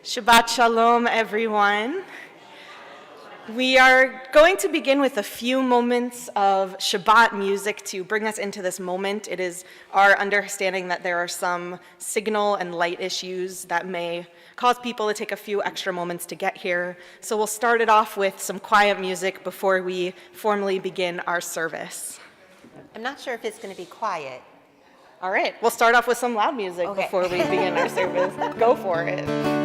Shabbat Shalom, everyone. We are going to begin with a few moments of Shabbat music to bring us into this moment. It is our understanding that there are some signal and light issues that may cause people to take a few extra moments to get here. So we'll start it off with some quiet music before we formally begin our service. I'm not sure if it's going to be quiet. All right, we'll start off with some loud music before we begin our service. Go for it.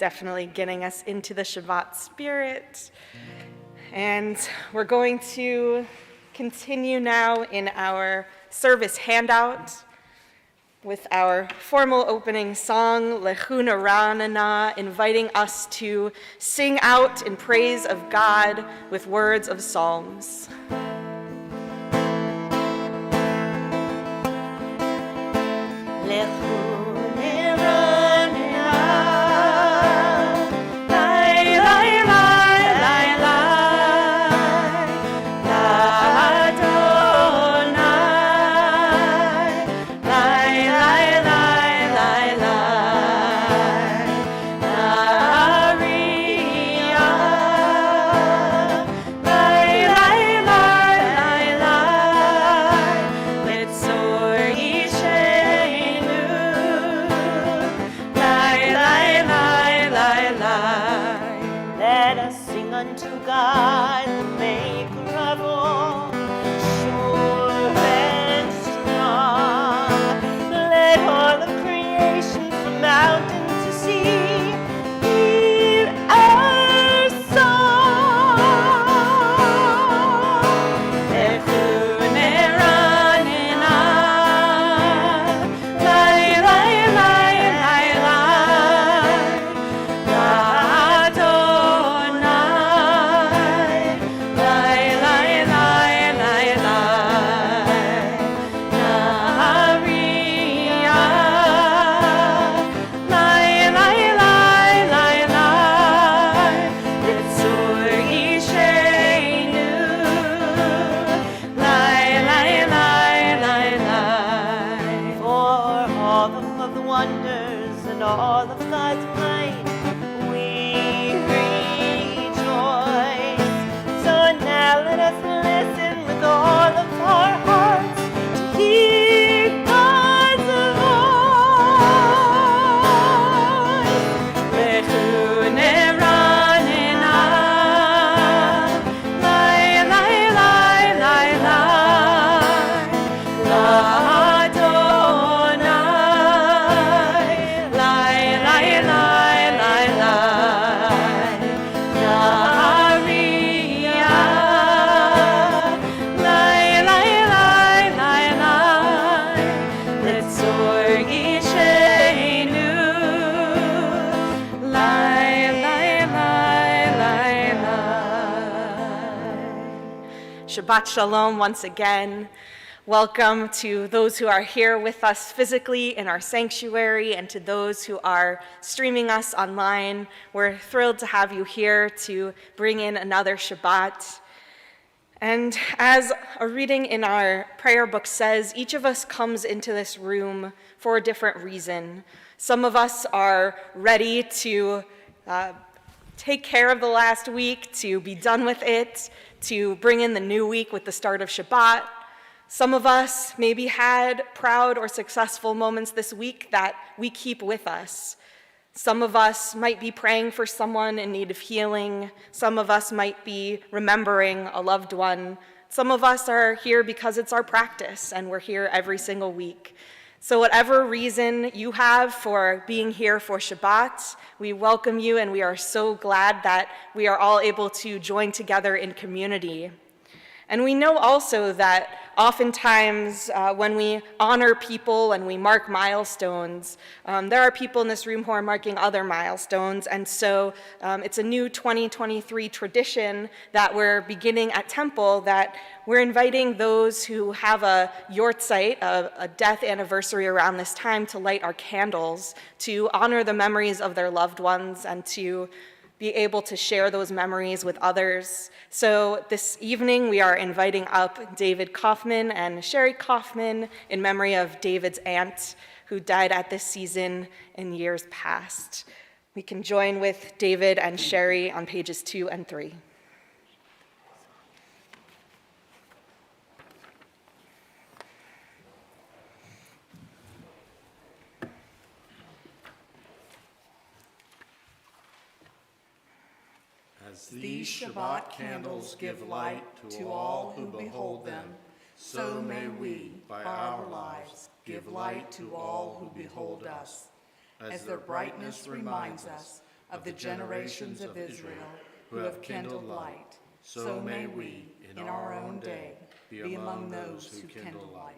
Definitely getting us into the Shabbat spirit. And we're going to continue now in our service handout with our formal opening song, Lechu Naranana, inviting us to sing out in praise of God with words of psalms. La Shabbat Shalom once again. Welcome to those who are here with us physically in our sanctuary and to those who are streaming us online. We're thrilled to have you here to bring in another Shabbat. And as a reading in our prayer book says, each of us comes into this room for a different reason. Some of us are ready to take care of the last week, to be done with it, to bring in the new week with the start of Shabbat. Some of us maybe had proud or successful moments this week that we keep with us. Some of us might be praying for someone in need of healing. Some of us might be remembering a loved one. Some of us are here because it's our practice and we're here every single week. So whatever reason you have for being here for Shabbat, we welcome you and we are so glad that we are all able to join together in community. And we know also that oftentimes when we honor people and we mark milestones, there are people in this room who are marking other milestones. And so it's a new 2023 tradition that we're beginning at Temple, that we're inviting those who have a yortzeit, a death anniversary around this time, to light our candles, to honor the memories of their loved ones and to be able to share those memories with others. So this evening we are inviting up David Kaufman and Sherry Kaufman in memory of David's aunt who died at this season in years past. We can join with David and Sherry on pages 2 and 3. As these Shabbat candles give light to all who behold them, so may we, by our lives, give light to all who behold us. As their brightness reminds us of the generations of Israel who have kindled light, so may we, in our own day, be among those who kindle light.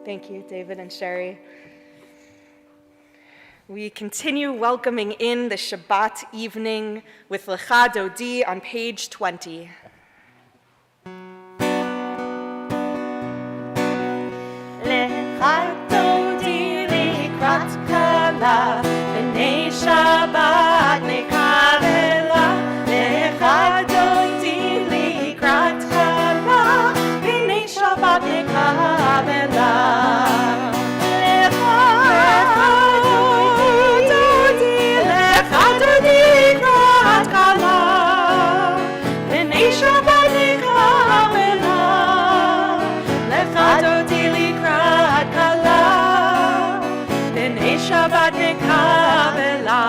Thank you, David and Sherry. We continue welcoming in the Shabbat evening with Lecha Dodi on page 20. Lecha Dodi likrat kala, b'nei Shabbat nekavela. Lecha Dodi likrat kala, b'nei Shabbat nekavela. Shabbat nekavela.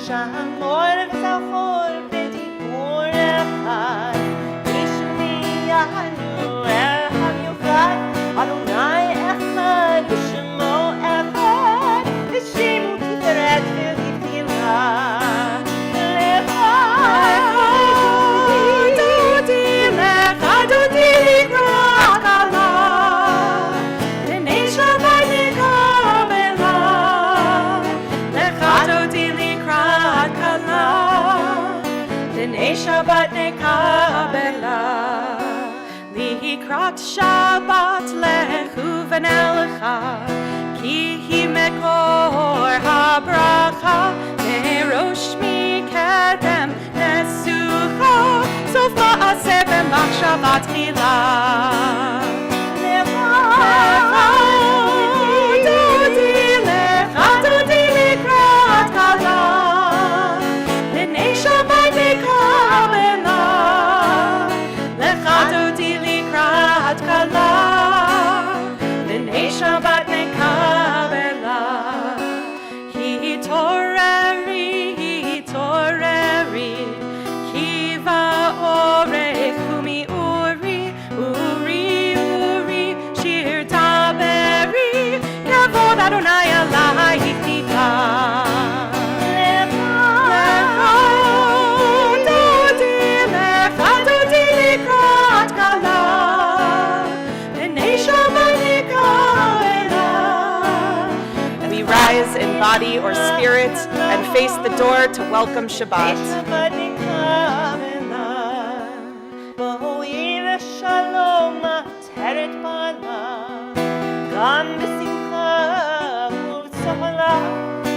Shamor v'zachor b'dibur echad, Yishmiyanu echad yuchad, Adonai echad v'shemo echad, v'shemu tiferet v'lifila. Lecha Dodi likrat kala, b'nei Shabbat nekavela. B'nei Shabbat nekabela, likrat Shabbat lechu v'nelecha, ki hi mekor habracha, merosh mikedem nesu ותחילה. דודי לקראת כלה, בני שבת נקבלה. לך דודי לקראת כלה, בני שבת נקבלה. התעוררי, כי באורך ומאורי, אורי, שיר דברי, כבוד אדוני עלייך ניתן. לך דודי לקראת כלה, בני שבת נקבלה. We rise in body or spirit and face the door to welcome Shabbat. שבת נקבלה, בואי לשלום עטרת פנה, גם בשמחה ובצהלה,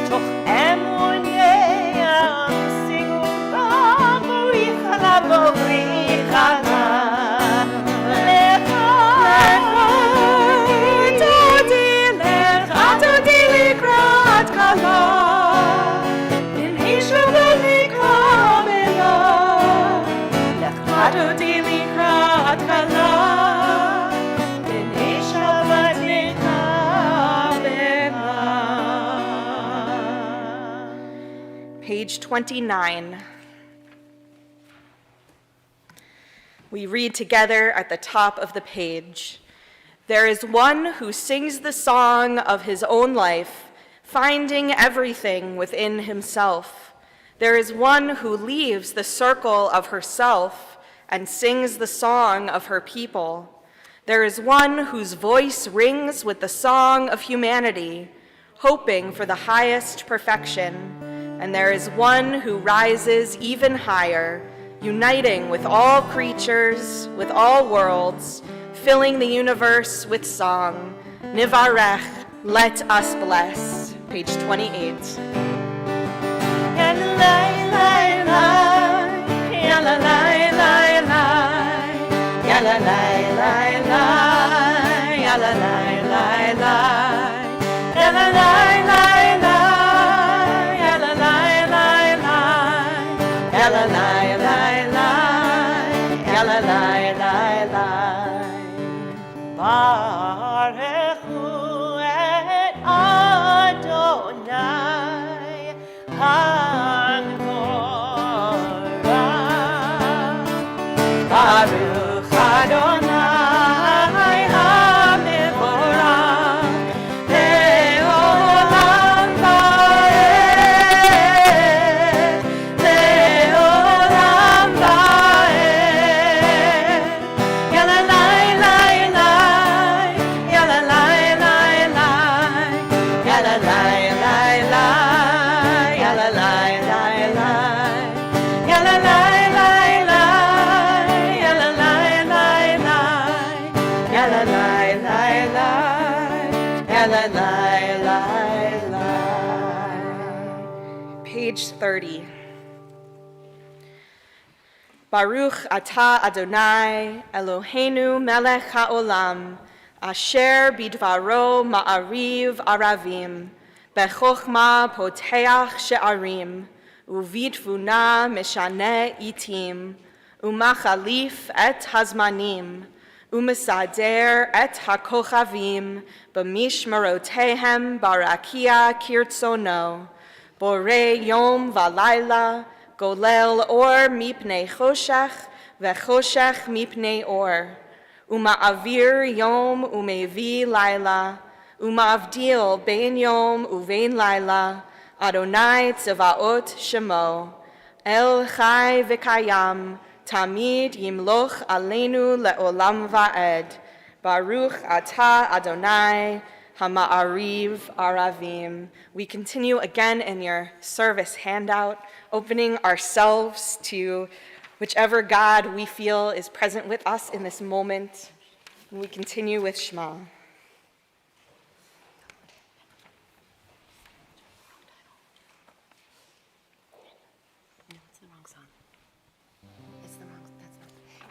תוך אמוני המשיגו בה, בואי חלה, בואי חלה. דודי לקראת כלה, בני שבת נקבלה. לך דודי לקראת כלה, בני שבת נקבלה. Page 29. We read together at the top of the page. There is one who sings the song of his own life, finding everything within himself. There is one who leaves the circle of herself and sings the song of her people. There is one whose voice rings with the song of humanity, hoping for the highest perfection. And there is one who rises even higher, uniting with all creatures, with all worlds, filling the universe with song. Nivarech, let us bless. Page 28. ברכו את אדוני הנורא. ברוך אדוני המבורך לעולם ועד, לעולם ועד. יללי Page 30. Baruch atah Adonai Eloheinu melech haolam, asher bidvaro ma'ariv aravim, bechokma poteach she'arim, uvitvuna meshane itim, umachalif et hazmanim, umesader et hakochavim, b'mishmarotehem barakia kirtzono, borei yom valayla, golel or mipnei choshech, vechoshech mipnei or, uma'avir yom umevi laila, uma'avdil bein yom uvein laila, Adonai tzevaot shemo, El chai v'kayam, tamid yimloch aleinu le'olam va'ed, Baruch atah Adonai, Hama'ariv Aravim. We continue again in your service handout, opening ourselves to whichever God we feel is present with us in this moment. And we continue with Shema.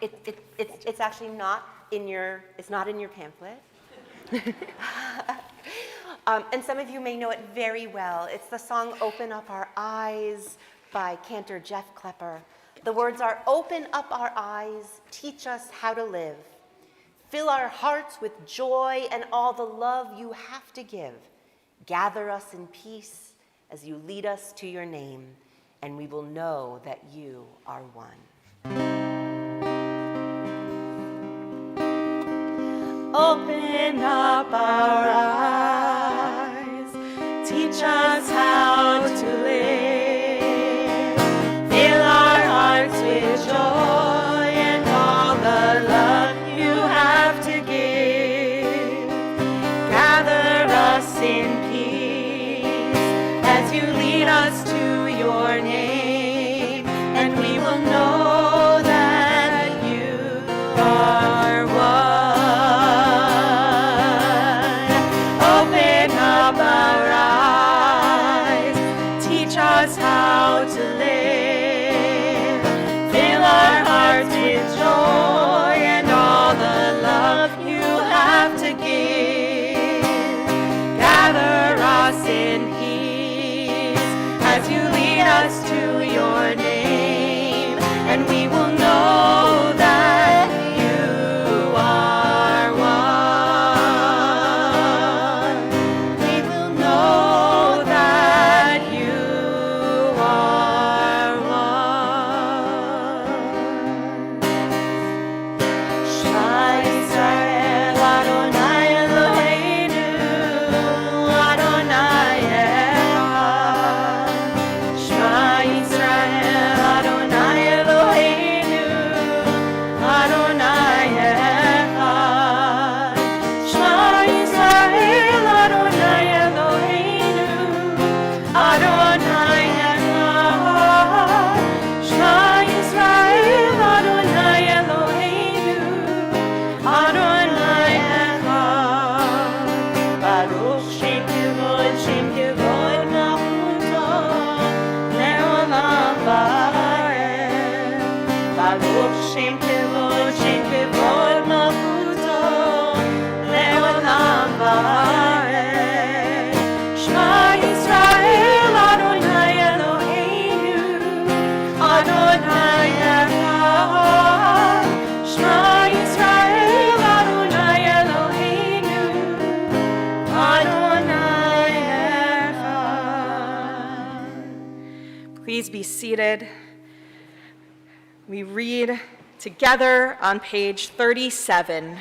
It's actually not in your, it's not in your pamphlet. And some of you may know it very well. It's the song Open Up Our Eyes by cantor Jeff Klepper. The words are, open up our eyes, teach us how to live. Fill our hearts with joy and all the love you have to give. Gather us in peace as you lead us to your name, and we will know that you are one. Open up our eyes, teach us how to live. Fill our hearts with joy and all the love you have to give. Gather us in peace as you lead us to your name, and we will know that you are one. Open up our eyes, teach us how to live. Fill our hearts with joy and all the love you have to give. Gather us in peace as you lead us to your name, and we will know that you are one. We will know that you are one. Shema Yisrael, Adonai Eloheinu, Adonai Echad. Shema Yisrael, Adonai Eloheinu, Adonai Echad. Shema Yisrael, Adonai Eloheinu, Adonai Echad. Shema Yisrael, Adonai Eloheinu, Adonai Echad. Baruch Shem Kevod Malchuto, Leolam Vaed. Baruch Shem Kevod Malchuto, Leolam Vaed. Shema Yisrael, Adonai Eloheinu, Adonai Echad. Shema Yisrael, Adonai Eloheinu, Adonai Echad. Please be seated. We read together on page 37.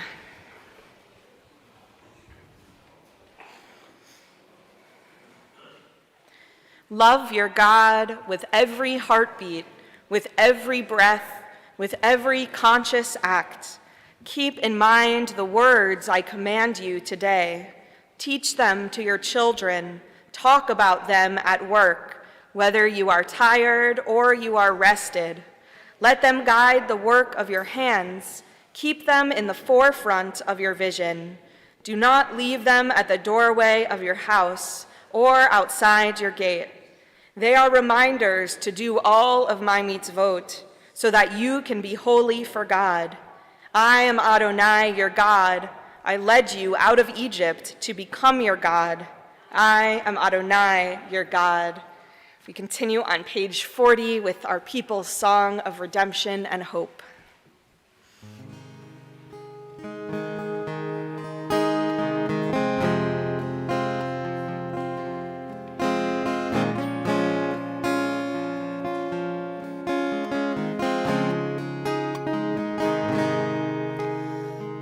Love your God with every heartbeat, with every breath, with every conscious act. Keep in mind the words I command you today. Teach them to your children. Talk about them at work, whether you are tired or you are rested. Let them guide the work of your hands. Keep them in the forefront of your vision. Do not leave them at the doorway of your house or outside your gate. They are reminders to do all of my mitzvot, so that you can be holy for God. I am Adonai, your God. I led you out of Egypt to become your God. I am Adonai, your God. We continue on page 40 with our people's song of redemption and hope.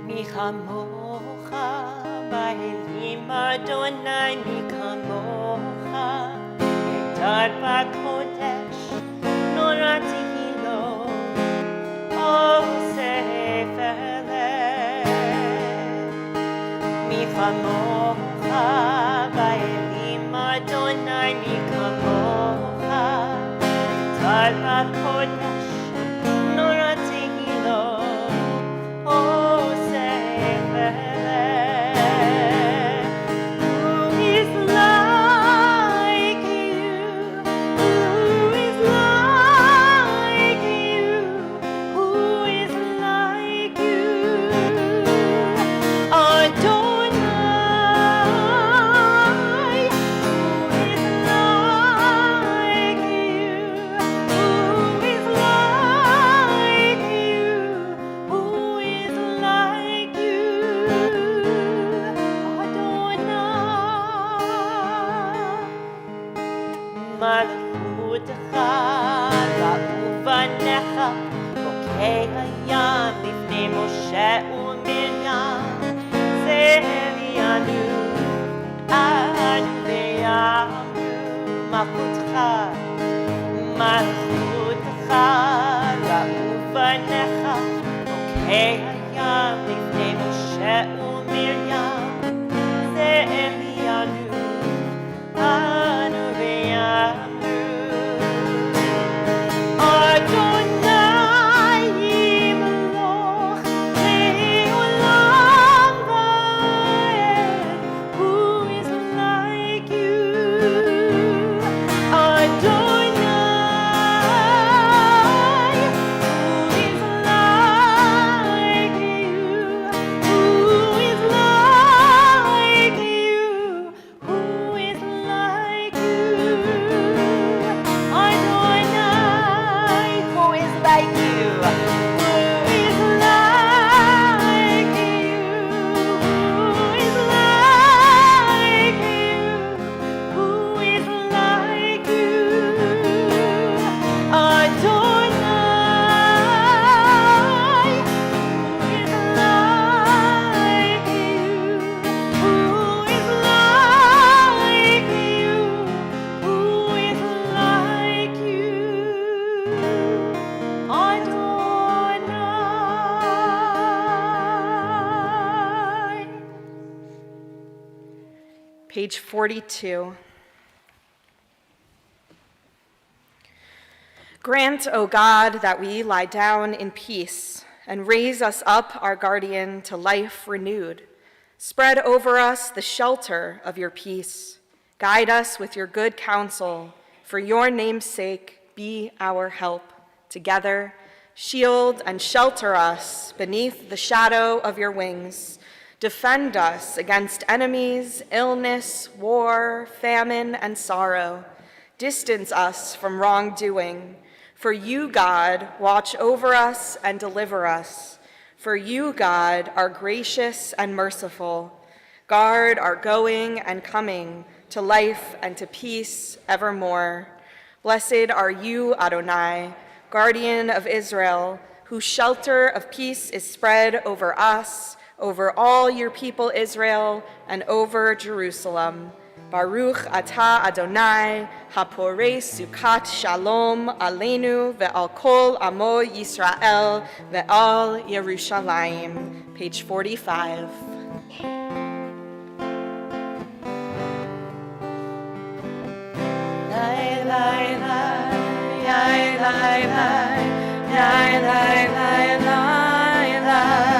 Mi chamocha ba'elim Adonai, mi chamocha edad ba'kodesh norati lo sefer mi chamocha ba'elim Adonai, mi chamocha edad ba'kodesh norati lo מלכותך ראו בניך חוקי הים לפני משה ומרים זה הביאנו אנו ויאמרו מלכותך ראו בניך חוקי הים לפני משה ומרים זה הביאנו אנו ויאמרו Page 42. Grant, O God, that we lie down in peace and raise us up, our guardian, to life renewed. Spread over us the shelter of your peace. Guide us with your good counsel. For your name's sake, be our help. Together, shield and shelter us beneath the shadow of your wings. Defend us against enemies, illness, war, famine, and sorrow. Distance us from wrongdoing. For you, God, watch over us and deliver us. For you, God, are gracious and merciful. Guard our going and coming to life and to peace evermore. Blessed are you, Adonai, guardian of Israel, whose shelter of peace is spread over us, over all your people Israel, and over Jerusalem. Baruch atah Adonai, haporei sukat shalom aleinu ve'al kol amo Yisrael ve'al Yerushalayim. Page 45. Lai, lai, lai, lai, lai, lai, lai, lai, lai, lai, lai.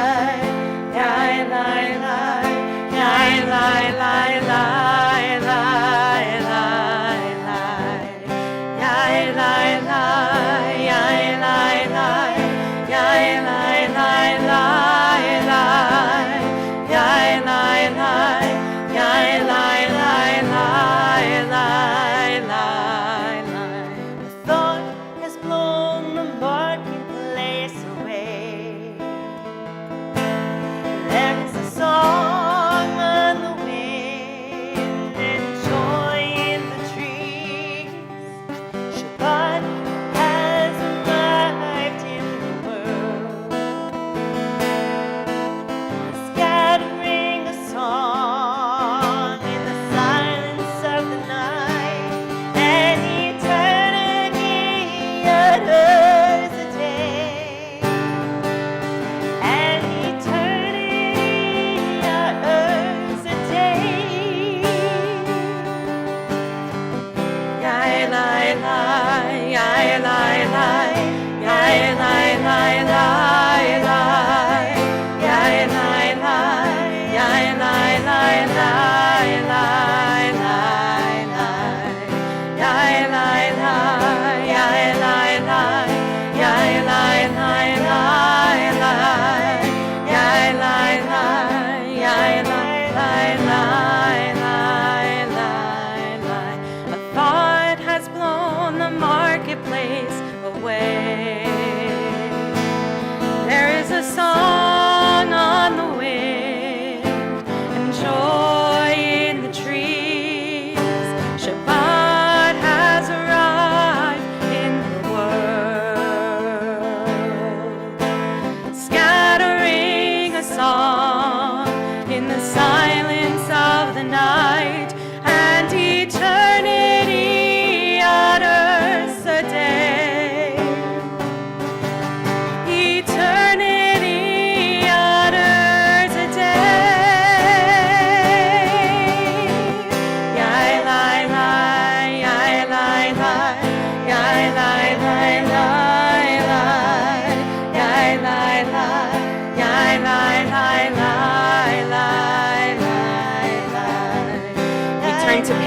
Shabbat has arrived.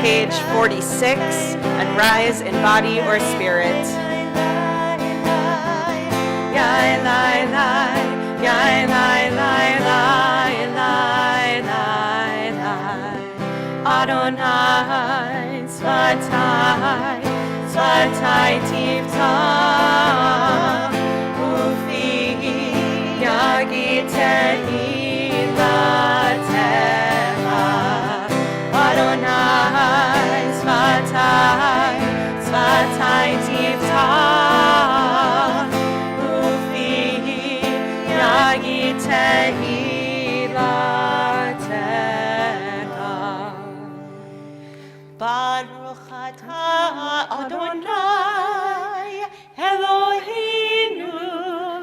page 46 and rise in body or spirit. Yai lai lai, yai lai lai lai lai lai lai. Adonai Svatai, Svatai Tivta, Ufi Yagiteni Lateha. Adonai Svatai, Svatai Tivta, Ufi Yagiteni Lateha. Baruch atah Adonai Eloheinu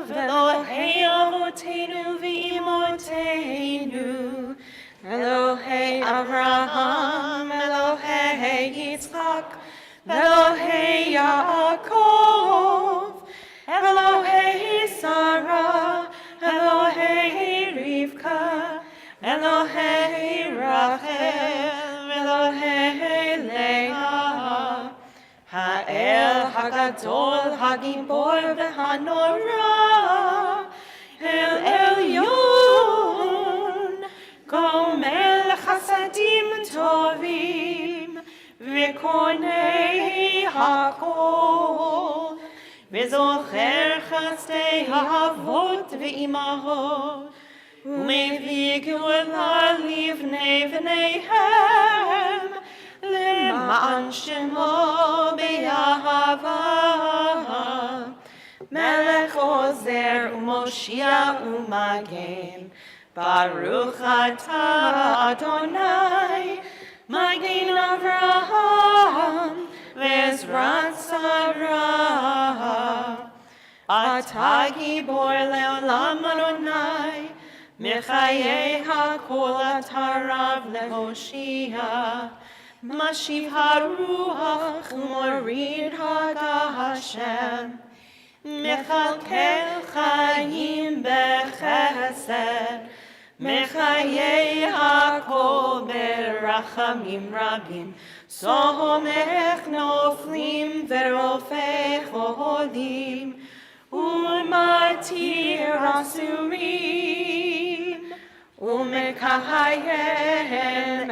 v'Elohei avoteinu v'imoteinu, Elohei Avraham, Elohei Yitzchak, Elohei Yaakov, Elohei Sarah, Elohei Rivka, Elohei Rachel, Elohei Leah, Ha'el Hagadol Hagibor v'Hanora, El Elyon, Gomel Chasadim Tovim, V'Konei Hakol, V'Zocher Chasdei Ha'avot v'Imahot, U'mevii Geula Livnei V'neihem, L'ma'an Shemo B'Yahava, Melech Ozer U'Moshia U'Magen, Baruch atah Adonai, Magen Avraham, Ve'ezrat Sarah. Atah Gibor Le'olam Adonai, Mechayei HaKol atah Rav Lehoshia, Mashiv HaRuach U'Morid HaGashem, Mechalkel Chaim Bechesed, Mechayei HaKol Berachamim Rabim, Somech Noflim Verofei Cholim, U'Matir Asurim, U'Mekayem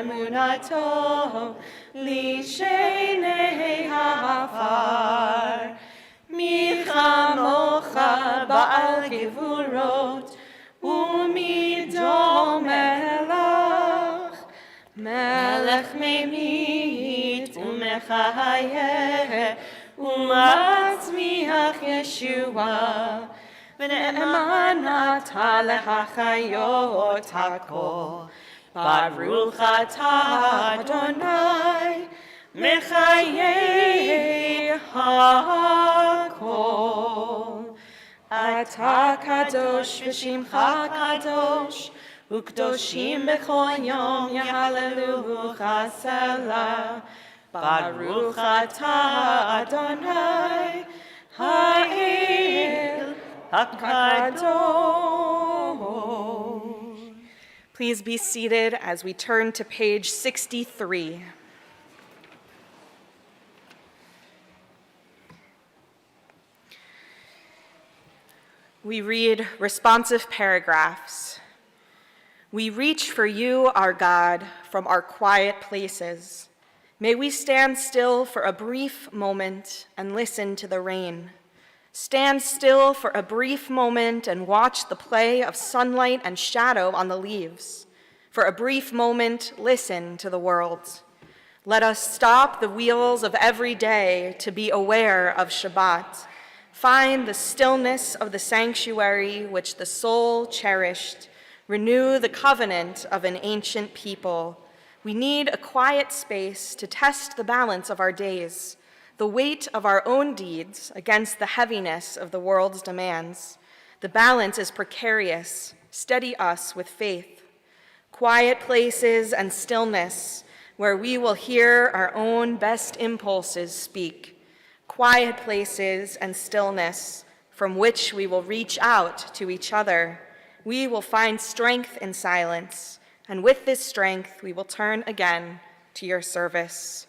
Emunato Lishenei Hafar. Mi chamocha ba'al gevurot, u'mido melech, melech memit u'mechayeh, u'matzmiach Yeshua, v'ne'eman atah lehachayot hakol, baruch atah Adonai, Mechayei HaKol. Atah kadosh v'shimcha kadosh, u'kdoshim b'chol yom yahalelucha selah. Baruch atah Adonai, Ha'el HaKadosh. Please be seated as we turn to page 63. We read responsive paragraphs. We reach for you, our God, from our quiet places. May we stand still for a brief moment and listen to the rain. Stand still for a brief moment and watch the play of sunlight and shadow on the leaves. For a brief moment, listen to the world. Let us stop the wheels of every day to be aware of Shabbat. Find the stillness of the sanctuary which the soul cherished. Renew the covenant of an ancient people. We need a quiet space to test the balance of our days, the weight of our own deeds against the heaviness of the world's demands. The balance is precarious. Steady us with faith. Quiet places and stillness where we will hear our own best impulses speak. Quiet places and stillness from which we will reach out to each other. We will find strength in silence, and with this strength we will turn again to your service.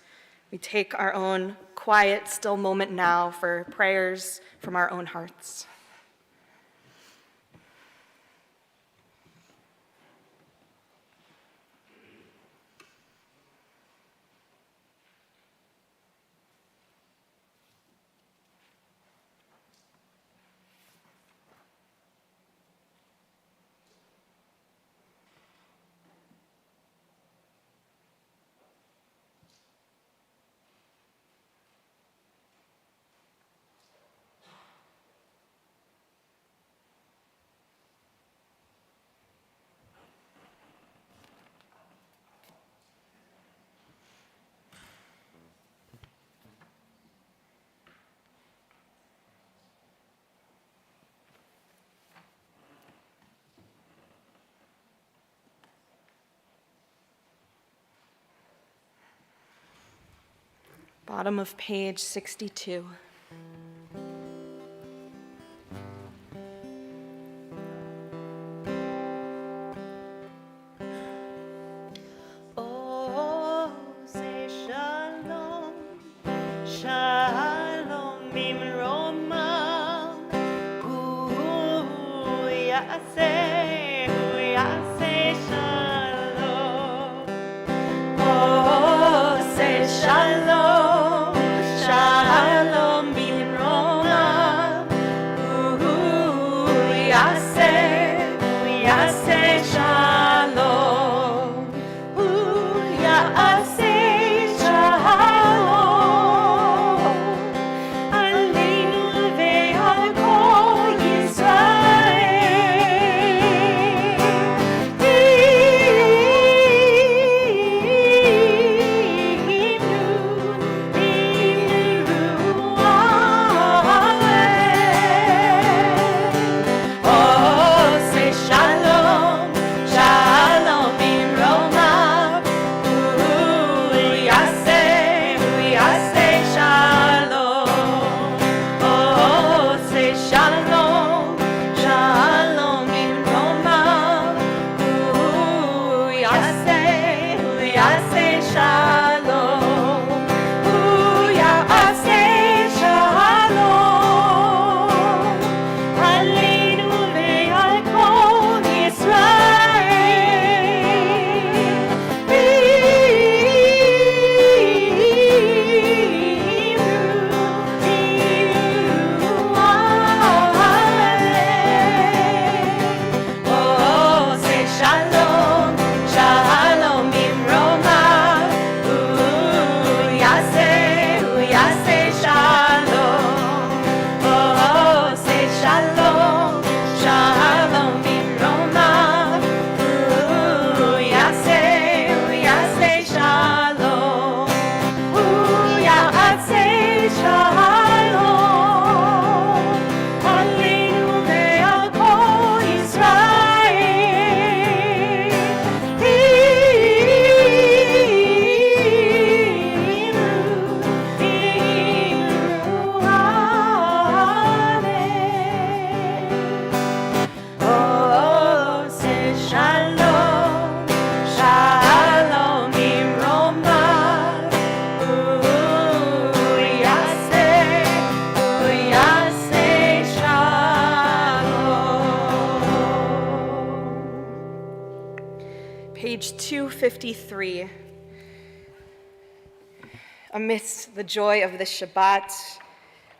We take our own quiet, still moment now for prayers from our own hearts. Bottom of page 62. Oh, say shalom, shalom bimroma, hu yaseh shalom. Oh, say shalom, shalom bimroma, hu yaseh shalom. Ya'aseh shalom aleinu ve'al kol Yisrael. Imru Amen. Oh, say shalom, shalom bimroma. Yaseh shalom. Oh, say shalom, shalom bimroma. Yaseh shalom. Yaseh shalom. Aleinu ve'al kol Yisrael. Oh, say shalom, shalom bimroma. Yaseh shalom. Oh, say shalom, shalom bimroma. Yaseh shalom. Yaseh shalom. Aleinu ve'al kol Yisrael. Imru Amen. Oh, say shalom, shalom bimroma. Yaseh shalom. Page 253. Amidst the joy of this Shabbat,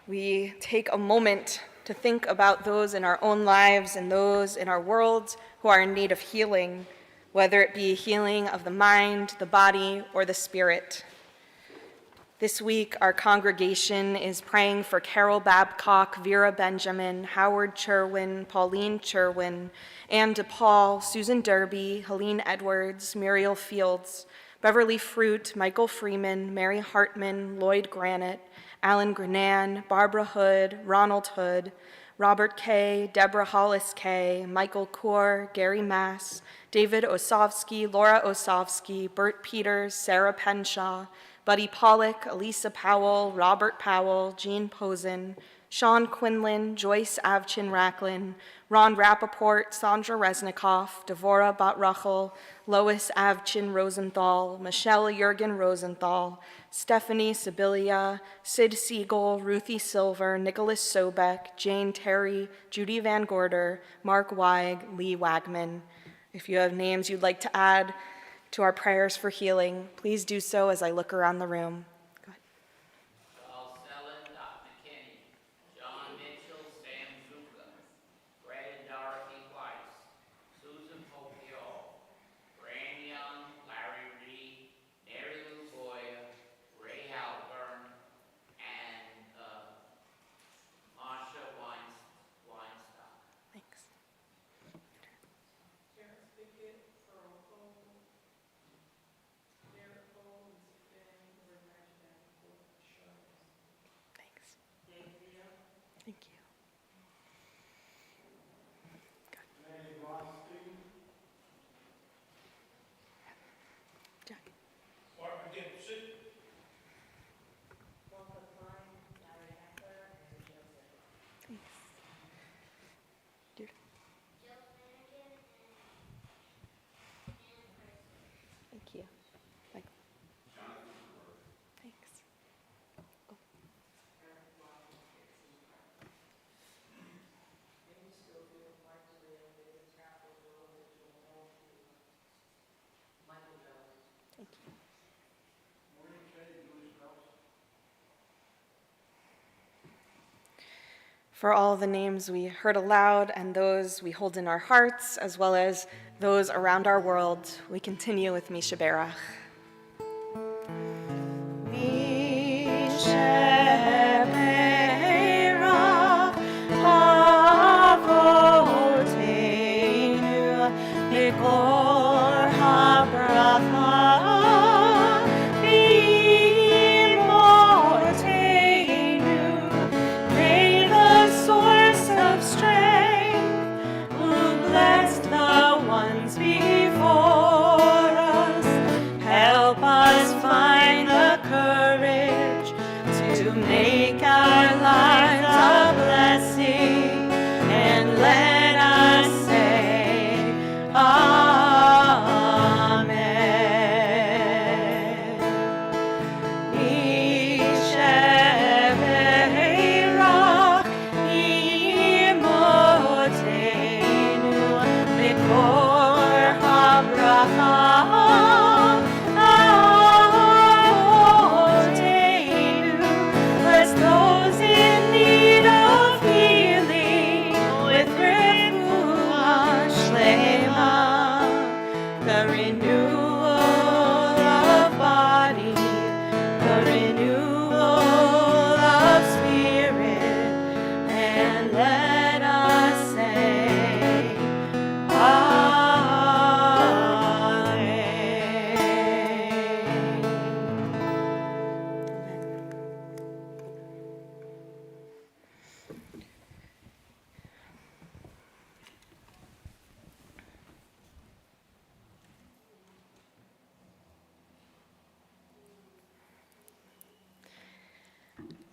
we take a moment to think about those in our own lives and those in our world who are in need of healing, whether it be healing of the mind, the body, or the spirit. This week, our congregation is praying for Carol Babcock, Vera Benjamin, Howard Cherwin, Pauline Cherwin, Ann DePaul, Susan Derby, Helene Edwards, Muriel Fields, Beverly Fruit, Michael Freeman, Mary Hartman, Lloyd Granite, Alan Grenan, Barbara Hood, Ronald Hood, Robert Kay, Deborah Hollis Kay, Michael Kaur, Gary Mass, David Osovsky, Laura Osovsky, Bert Peters, Sarah Penshaw, Buddy Pollock, Elisa Powell, Robert Powell, Jean Posen, Sean Quinlan, Joyce Avchin-Racklin, Ron Rappaport, Sandra Resnikoff, Devora Bat-Rachel, Lois Avchin-Rosenthal, Michelle Jurgen Rosenthal, Stephanie Sibilia, Sid Siegel, Ruthie Silver, Nicholas Sobek, Jane Terry, Judy Van Gorder, Mark Weig, Lee Wagman. If you have names you'd like to add to our prayers for healing, please do so as I look around the room. Go ahead. Charles Sellen, Dot McKinney, John Mitchell, Sam Zuka, Brad and Dorothy Weiss, Susan Popiol, Fran Young, Larry Reed, Mary Lou Boyer, Ray Halburn, and Marsha Weinstock. Thanks. Thanks. Thank you. Jack. Thanks. Dude. Thank you. Like, thanks. Oh. Thank you. For all the names we heard aloud and those we hold in our hearts, as well as those around our world, we continue with Misha Berach. May the source of strength, who blessed the ones before us, help us find the courage to make our lives a blessing, and let us say, Amen. Isheverach imotenu mikor habracha avotenu. Bless those in need of healing with refuah shlema, the renewal of body, the renewal of spirit, and let us say, Amen.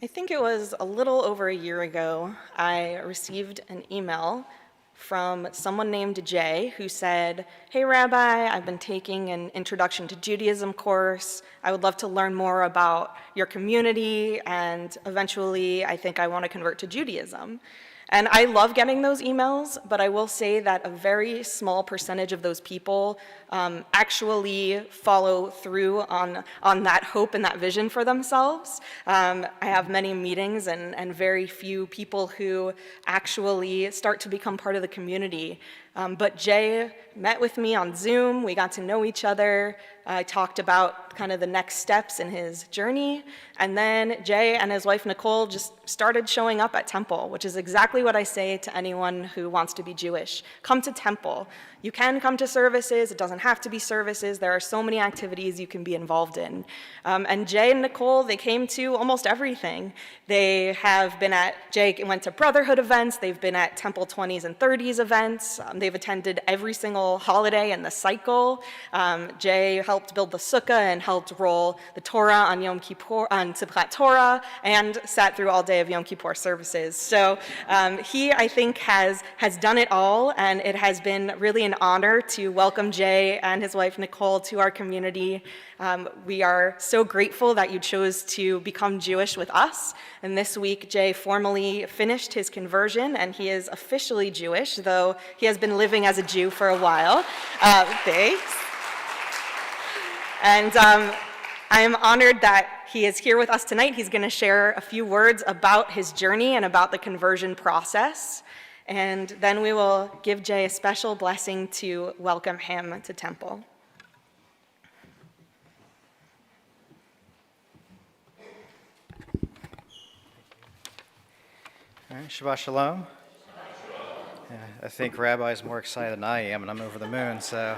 I think it was a little over a year ago, I received an email from someone named Jay who said, "Hey Rabbi, I've been taking an Introduction to Judaism course. I would love to learn more about your community, and eventually I think I want to convert to Judaism." And I love getting those emails, but I will say that a very small percentage of those people actually follow through on that hope and that vision for themselves. I have many meetings and very few people who actually start to become part of the community. But Jay met with me on Zoom. We got to know each other. I talked about kind of the next steps in his journey. And then Jay and his wife Nicole just started showing up at Temple, which is exactly what I say to anyone who wants to be Jewish. Come to Temple. You can come to services. It doesn't have to be services. There are so many activities you can be involved in. And Jay and Nicole, they came to almost everything. Jay went to Brotherhood events. They've been at Temple 20s and 30s events. They've they've attended every single holiday in the cycle. Jay helped build the sukkah and helped roll the Torah on Yom Kippur, on Simchat Torah, and sat through all day of Yom Kippur services. So he, I think, has done it all, and it has been really an honor to welcome Jay and his wife Nicole to our community. We are so grateful that you chose to become Jewish with us. And this week, Jay formally finished his conversion, and he is officially Jewish, though he has been living as a Jew for a while. Thanks. And I am honored that he is here with us tonight. He's going to share a few words about his journey and about the conversion process. And then we will give Jay a special blessing to welcome him to Temple. All right, Shabbat Shalom. Yeah, I think Rabbi is more excited than I am, and I'm over the moon. So,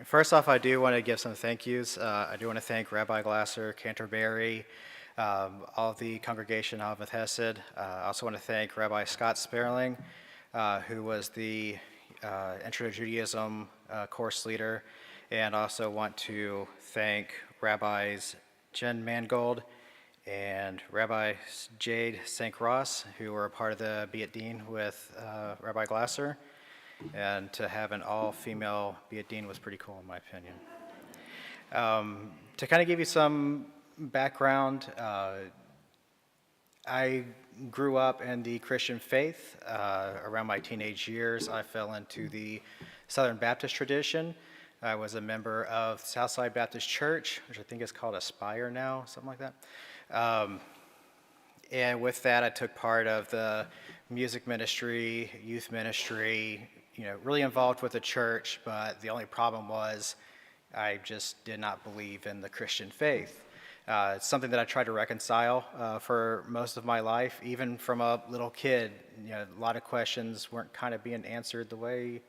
first off, I do want to give some thank yous. I do want to thank Rabbi Glasser, Canterbury, all of the congregation of Hesed. I also want to thank Rabbi Scott Sperling, who was the Intro to Judaism course leader, and also want to thank Rabbis Jen Mangold and Rabbi Jade St. Ross, who were a part of the Beit Din with Rabbi Glasser. And to have an all-female Beit Din was pretty cool, in my opinion. To kind of give you some background, I grew up in the Christian faith. Around my teenage years, I fell into the Southern Baptist tradition. I was a member of Southside Baptist Church, which I think is called Aspire now, something like that. And with that, I took part of the music ministry, youth ministry, really involved with the church, but the only problem was I just did not believe in the Christian faith. It's something that I tried to reconcile for most of my life, even from a little kid. A lot of questions weren't kind of being answered the way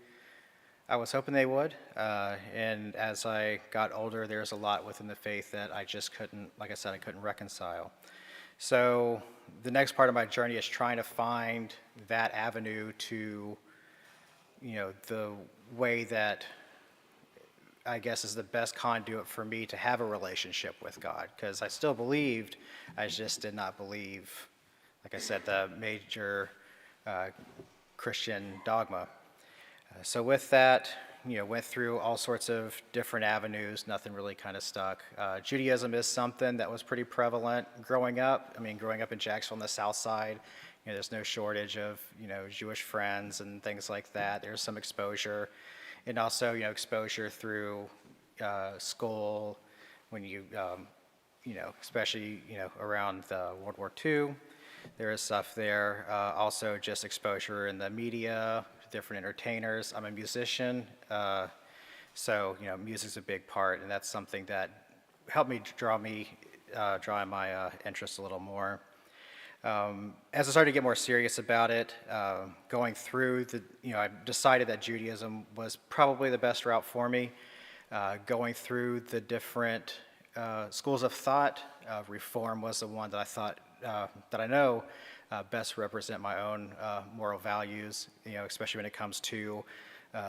I was hoping they would, and as I got older, there's a lot within the faith that I just couldn't, like I said, I couldn't reconcile. So the next part of my journey is trying to find that avenue to, the way that I guess is the best conduit for me to have a relationship with God, because I still believed, I just did not believe, like I said, the major Christian dogma. So with that, went through all sorts of different avenues, nothing really kind of stuck. Judaism is something that was pretty prevalent growing up. Growing up in Jacksonville on the south side, there's no shortage of, Jewish friends and things like that. There's some exposure. And also, exposure through school when you, especially, around World War II. There is stuff there. Also just exposure in the media, different entertainers. I'm a musician, so music's a big part, and that's something that helped me draw my interest a little more. As I started to get more serious about it, going through I decided that Judaism was probably the best route for me. Going through the different schools of thought, Reform was the one that I thought that I know best represent my own moral values, especially when it comes to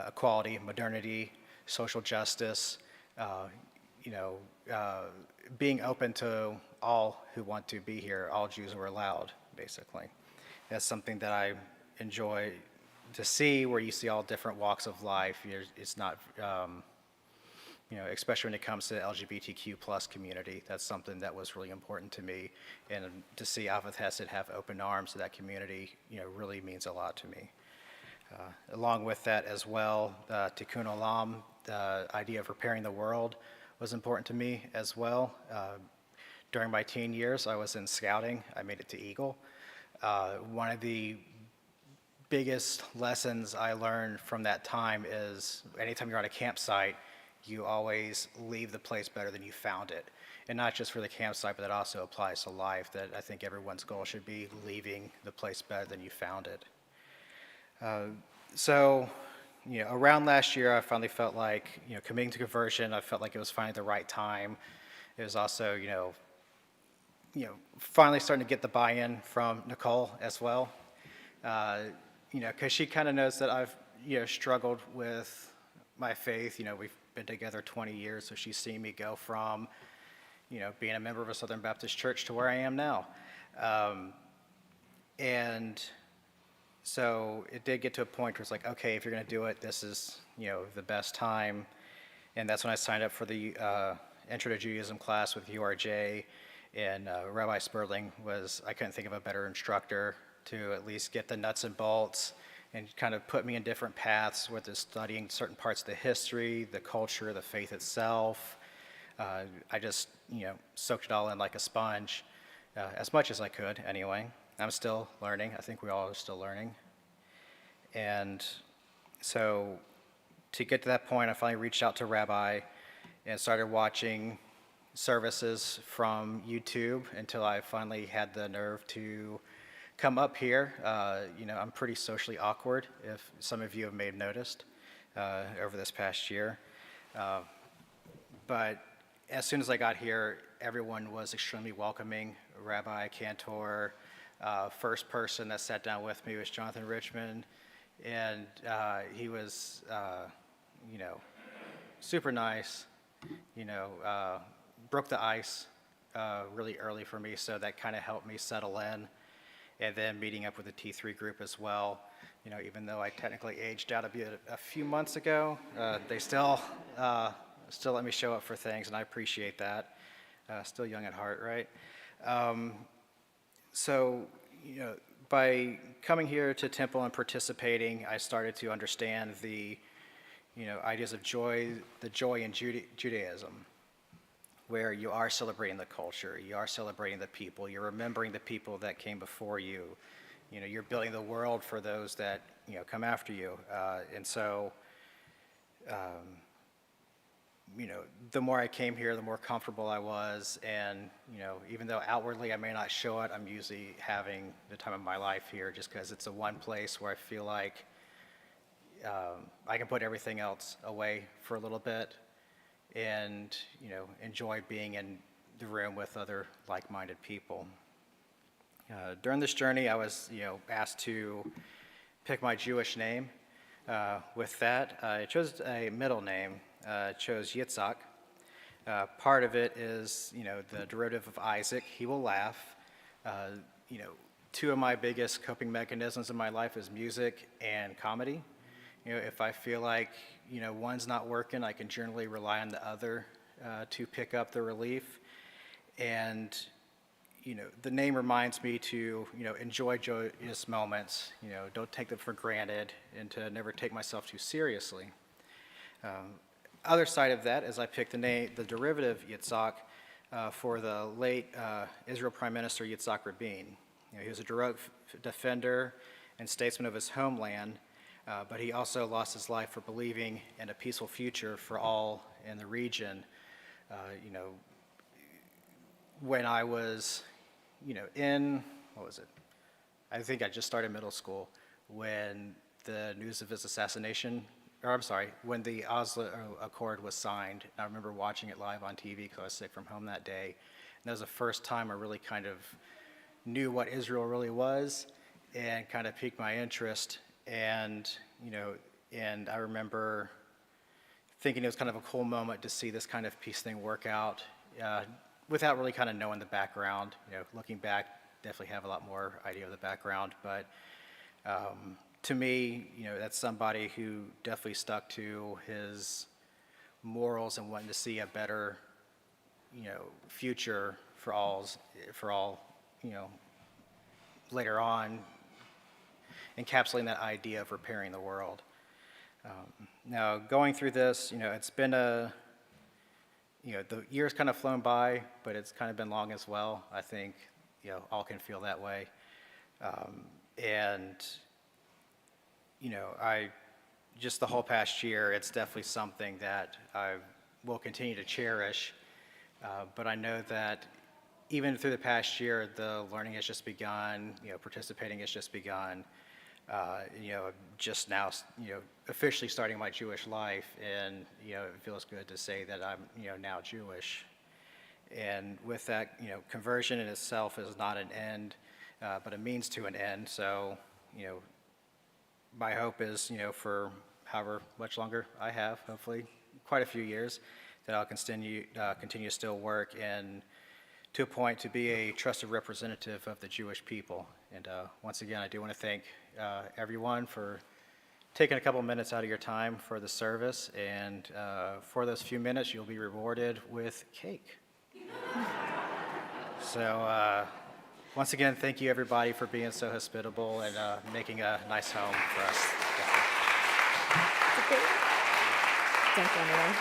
equality, modernity, social justice, being open to all who want to be here. All Jews are allowed, basically. That's something that I enjoy to see, where you see all different walks of life. It's not, especially when it comes to the LGBTQ plus community. That's something that was really important to me. And to see Avot Hesed have open arms to that community, really means a lot to me. Along with that as well, Tikkun Olam, the idea of repairing the world, was important to me as well. During my teen years, I was in scouting. I made it to Eagle. One of the biggest lessons I learned from that time is anytime you're on a campsite, you always leave the place better than you found it. And not just for the campsite, but that also applies to life, that I think everyone's goal should be leaving the place better than you found it. Around last year, I finally felt like, committing to conversion, I felt like it was finally the right time. It was also, finally starting to get the buy-in from Nicole as well. Because she kind of knows that I've, struggled with my faith. We've been together 20 years, so she's seen me go from, being a member of a Southern Baptist church to where I am now. And so it did get to a point where it's like, okay, if you're going to do it, this is, the best time. And that's when I signed up for the Intro to Judaism class with URJ. And Rabbi Sperling I couldn't think of a better instructor to at least get the nuts and bolts and kind of put me in different paths with studying certain parts of the history, the culture, the faith itself. I just, soaked it all in like a sponge, as much as I could anyway. I'm still learning. I think we all are still learning. And so to get to that point, I finally reached out to Rabbi and started watching services from YouTube until I finally had the nerve to come up here. I'm pretty socially awkward, if some of you have may have noticed over this past year. But as soon as I got here, everyone was extremely welcoming. Rabbi, Cantor, first person that sat down with me was Jonathan Richmond, and he was, super nice, broke the ice really early for me, so that kind of helped me settle in. And then meeting up with the T3 group as well, even though I technically aged out a few months ago, they still let me show up for things, and I appreciate that. Still young at heart, right? So, by coming here to Temple and participating, I started to understand the, ideas of joy, the joy in Judaism, where you are celebrating the culture, you are celebrating the people, you're remembering the people that came before you. You're building the world for those that, come after you. And so, the more I came here, the more comfortable I was. And, even though outwardly I may not show it, I'm usually having the time of my life here just because it's the one place where I feel like I can put everything else away for a little bit and, enjoy being in the room with other like-minded people. During this journey, I was, asked to pick my Jewish name. With that, I chose a middle name. Chose Yitzhak. Part of it is, the derivative of Isaac. He will laugh. Two of my biggest coping mechanisms in my life is music and comedy. If I feel like, one's not working, I can generally rely on the other to pick up the relief. And, the name reminds me to, enjoy joyous moments, don't take them for granted, and to never take myself too seriously. Other side of that is I picked the derivative Yitzhak for the late Israel Prime Minister Yitzhak Rabin. He was a direct defender and statesman of his homeland, but he also lost his life for believing in a peaceful future for all in the region. When I was, I think I just started middle school when the news of his assassination, when the Oslo Accord was signed. I remember watching it live on TV because I was sick from home that day. And that was the first time I really kind of knew what Israel really was and kind of piqued my interest. And, and I remember thinking it was kind of a cool moment to see this kind of peace thing work out without really kind of knowing the background. Looking back, definitely have a lot more idea of the background. But to me, that's somebody who definitely stuck to his morals and wanting to see a better, future for all, later on, encapsulating that idea of repairing the world. Now, going through this, it's been the year's kind of flown by, but it's kind of been long as well. I think, all can feel that way. And just the whole past year, it's definitely something that I will continue to cherish. But I know that even through the past year, the learning has just begun, participating has just begun. Just now, officially starting my Jewish life, and, it feels good to say that I'm, now Jewish. And with that, conversion in itself is not an end, but a means to an end. So, my hope is, for however much longer I have, hopefully quite a few years, that I'll continue to still work and to a point to be a trusted representative of the Jewish people. And once again, I do want to thank everyone for taking a couple minutes out of your time for the service. And for those few minutes, you'll be rewarded with cake. So once again, thank you everybody for being so hospitable and making a nice home for us. Don't go anywhere.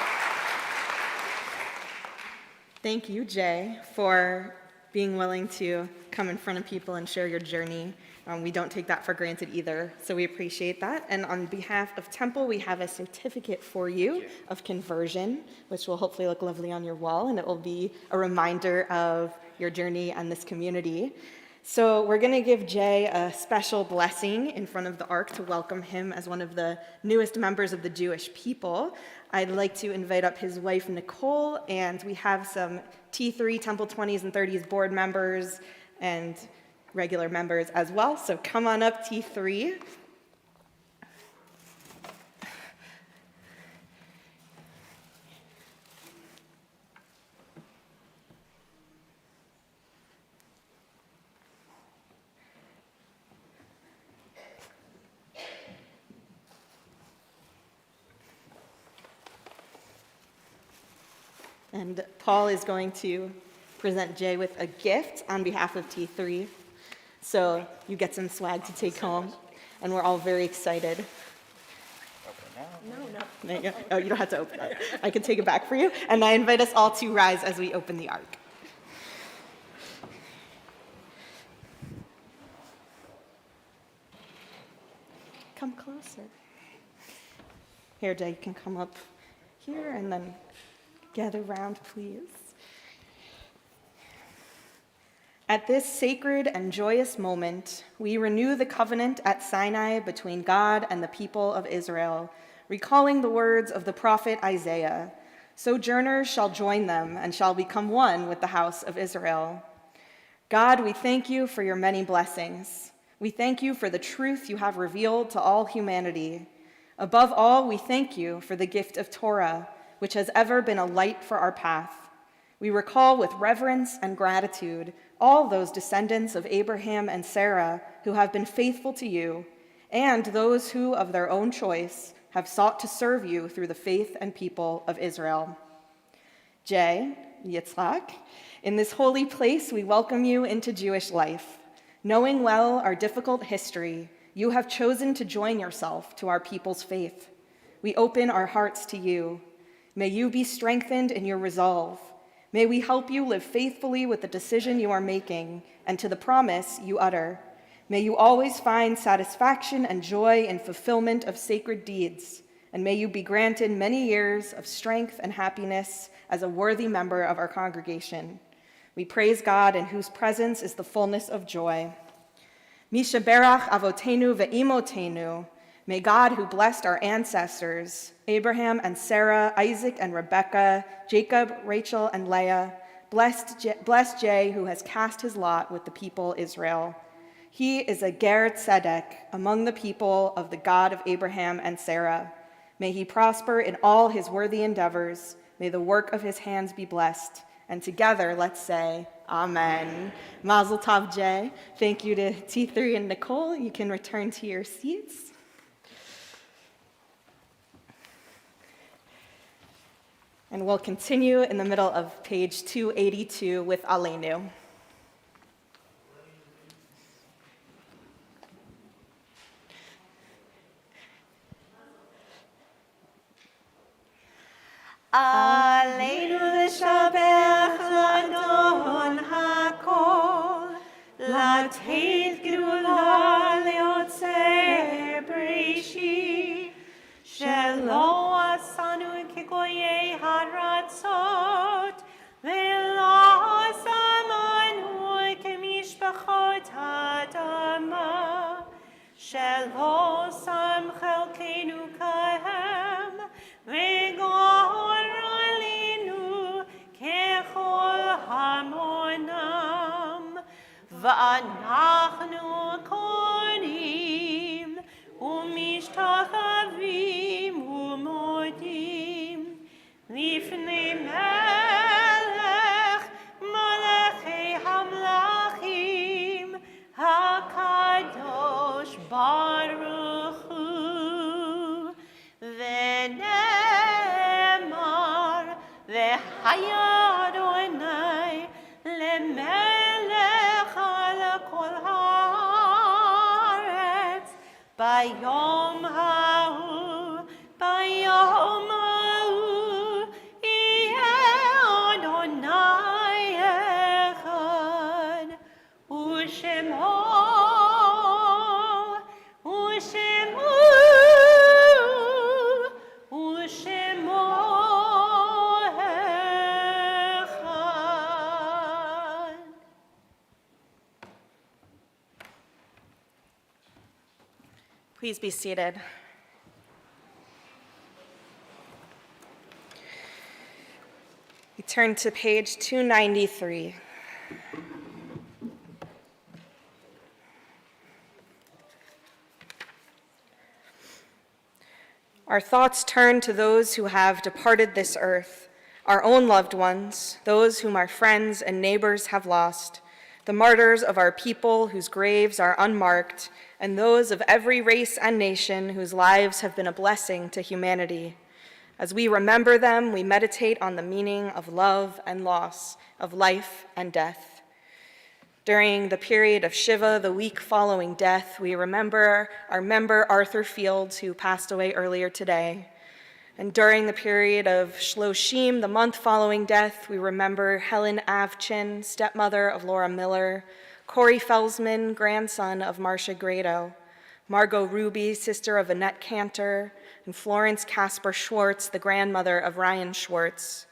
Thank you, Jay, for being willing to come in front of people and share your journey. We don't take that for granted either, so we appreciate that. And on behalf of Temple, we have a certificate for you of conversion, which will hopefully look lovely on your wall, and it will be a reminder of your journey and this community. So we're going to give Jay a special blessing in front of the ark to welcome him as one of the newest members of the Jewish people. I'd like to invite up his wife, Nicole, and we have some T3, Temple 20s and 30s board members and regular members as well. So come on up, T3. And Paul is going to present Jay with a gift on behalf of T3. So you get some swag to take home, and we're all very excited. No. There you go. Oh, you don't have to open it. I can take it back for you. And I invite us all to rise as we open the ark. Come closer. Here, Jay, you can come up here and then gather round, please. At this sacred and joyous moment, we renew the covenant at Sinai between God and the people of Israel, recalling the words of the prophet Isaiah, "Sojourners shall join them and shall become one with the house of Israel." God, we thank you for your many blessings. We thank you for the truth you have revealed to all humanity. Above all, we thank you for the gift of Torah, which has ever been a light for our path. We recall with reverence and gratitude all those descendants of Abraham and Sarah who have been faithful to you, and those who, of their own choice, have sought to serve you through the faith and people of Israel. Jay, Yitzhak, in this holy place we welcome you into Jewish life. Knowing well our difficult history, you have chosen to join yourself to our people's faith. We open our hearts to you. May you be strengthened in your resolve. May we help you live faithfully with the decision you are making and to the promise you utter. May you always find satisfaction and joy in fulfillment of sacred deeds, and may you be granted many years of strength and happiness as a worthy member of our congregation. We praise God in whose presence is the fullness of joy. Mishaberach avotenu ve'imotenu. May God, who blessed our ancestors, Abraham and Sarah, Isaac and Rebekah, Jacob, Rachel and Leah, bless Jay, who has cast his lot with the people Israel. He is a ger tzedek among the people of the God of Abraham and Sarah. May he prosper in all his worthy endeavors. May the work of his hands be blessed. And together, let's say, Amen. Mazel tov, Jay. Thank you to T3 and Nicole. You can return to your seats. And we'll continue in the middle of page 282 with Aleinu. Aleinu l'shabech l'adon hakol, l'teit gedula le'otzei breishi, shelo asanu kegoyei haratzot, ve'lo samanu kemishpachot ha'adama, shelo sam chelkenu kahem, ve'gor alinu kechol hamonam, va'anachnu konim, umi משתחווים ומודים לפני מלך מלכי המלכים הקדוש ברוך הוא. ונאמר והיה אדוני למלך על כל הארץ ביום ההוא, ביום ההוא יהיה אדוני אחד, ושמו אחד. Please be seated. We turn to page 293. Our thoughts turn to those who have departed this earth, our own loved ones, those whom our friends and neighbors have lost, the martyrs of our people whose graves are unmarked, and those of every race and nation whose lives have been a blessing to humanity. As we remember them, we meditate on the meaning of love and loss, of life and death. During the period of Shiva, the week following death, we remember our member Arthur Fields, who passed away earlier today. And during the period of Shloshim, the month following death, we remember Helen Avchin, stepmother of Laura Miller, Corey Felsman, grandson of Marcia Grado, Margot Ruby, sister of Annette Cantor, and Florence Casper Schwartz, the grandmother of Ryan Schwartz.